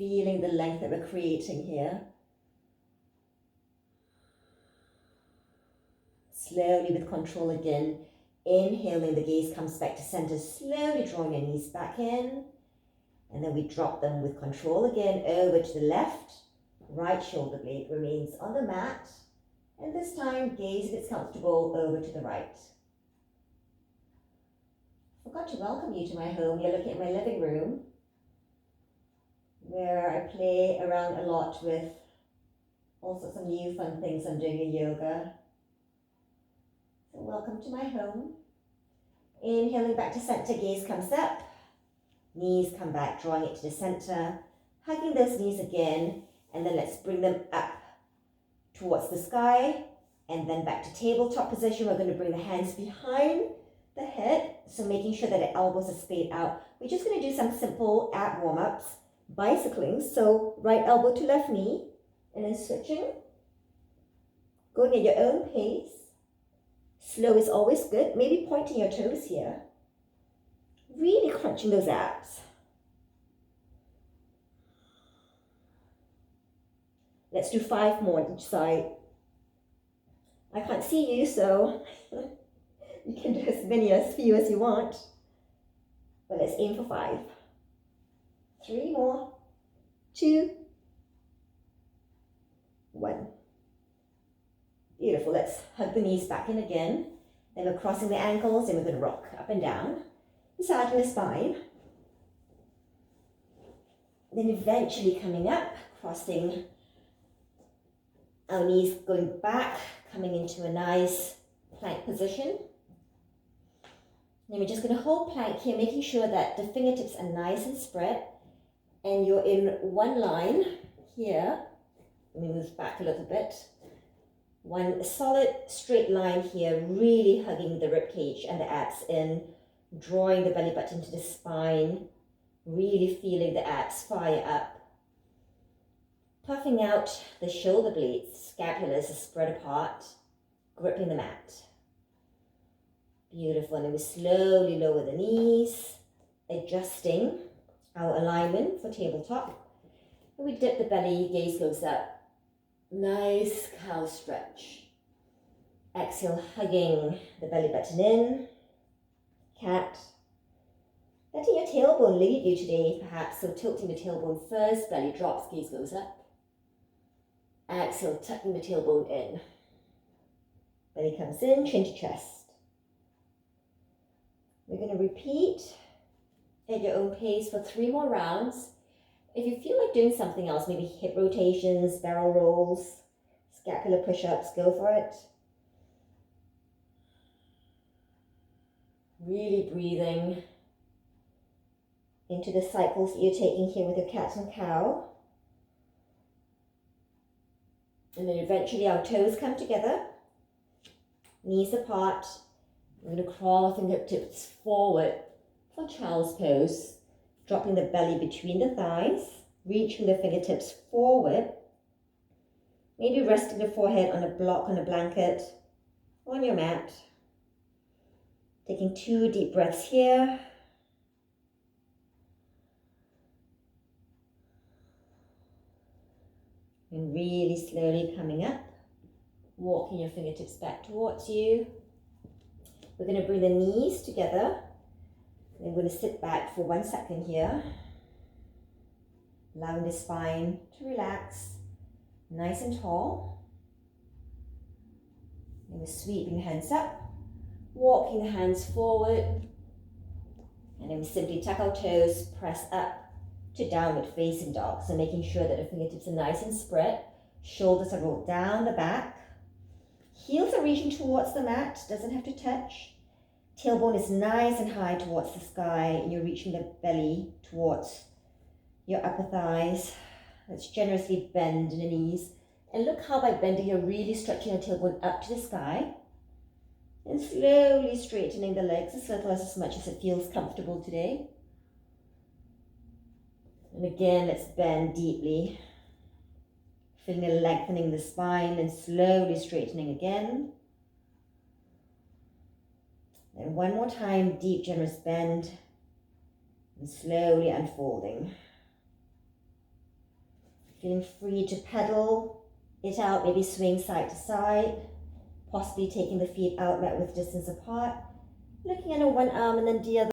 feeling the length that we're creating here. Slowly with control again, inhaling, the gaze comes back to center, slowly drawing your knees back in. And then we drop them with control again over to the left. Right shoulder blade remains on the mat. And this time, gaze if it's comfortable over to the right. Forgot to welcome you to my home. You're looking at my living room, where I play around a lot with all sorts of new fun things I'm doing in yoga. So welcome to my home. Inhaling back to center, gaze comes up. Knees come back, drawing it to the center. Hugging those knees again. And then let's bring them up towards the sky. And then back to tabletop position. We're going to bring the hands behind the head. So making sure that the elbows are splayed out. We're just going to do some simple ab warm-ups. Bicycling. So right elbow to left knee. And then switching. Going at your own pace. Slow is always good. Maybe pointing your toes here. Really crunching those abs. Let's do 5 more on each side. I can't see you, so you can do as many as few as you want. But let's aim for 5. 3 more. 2. 1. Beautiful. Let's hug the knees back in again. Then we're crossing the ankles, and we're going to rock up and down. Massaging the spine. Then eventually coming up, crossing our knees, going back, coming into a nice plank position. Then we're just going to hold plank here, making sure that the fingertips are nice and spread. And you're in one line here. Let me move back a little bit. One solid straight line here, really hugging the rib cage and the abs in. Drawing the belly button to the spine, really feeling the abs fire up. Puffing out the shoulder blades, scapulars are spread apart, gripping the mat. Beautiful, and then we slowly lower the knees, adjusting our alignment for tabletop. And we dip the belly, gaze goes up. Nice cow stretch. Exhale, hugging the belly button in. Cat. Letting your tailbone lead you today, perhaps. So tilting the tailbone first, belly drops, gaze goes up. Exhale, tucking the tailbone in. Belly comes in, chin to chest. We're going to repeat at your own pace for 3 more rounds. If you feel like doing something else, maybe hip rotations, barrel rolls, scapular push-ups, go for it. Really breathing into the cycles that you're taking here with your cat and cow. And then eventually our toes come together, knees apart. We're going to crawl our fingertips forward for child's pose, dropping the belly between the thighs, reaching the fingertips forward, maybe resting the forehead on a block on a blanket or on your mat. Taking 2 deep breaths here. And really slowly coming up, walking your fingertips back towards you. We're going to bring the knees together. Then we're going to sit back for 1 second here. Allowing the spine to relax, nice and tall. And we're sweeping the hands up. Walking the hands forward, and then we simply tuck our toes, press up to downward facing dog. So making sure that the fingertips are nice and spread, shoulders are rolled down the back, heels are reaching towards the mat, doesn't have to touch. Tailbone is nice and high towards the sky, and you're reaching the belly towards your upper thighs. Let's generously bend in the knees, and look how by bending you're really stretching your tailbone up to the sky. And slowly straightening the legs as little as much as it feels comfortable today. And again, let's bend deeply. Feeling the lengthening the spine and slowly straightening again. And one more time, deep, generous bend. And slowly unfolding. Feeling free to pedal it out, maybe swing side to side, possibly taking the feet out met with distance apart, looking at one arm and then the other.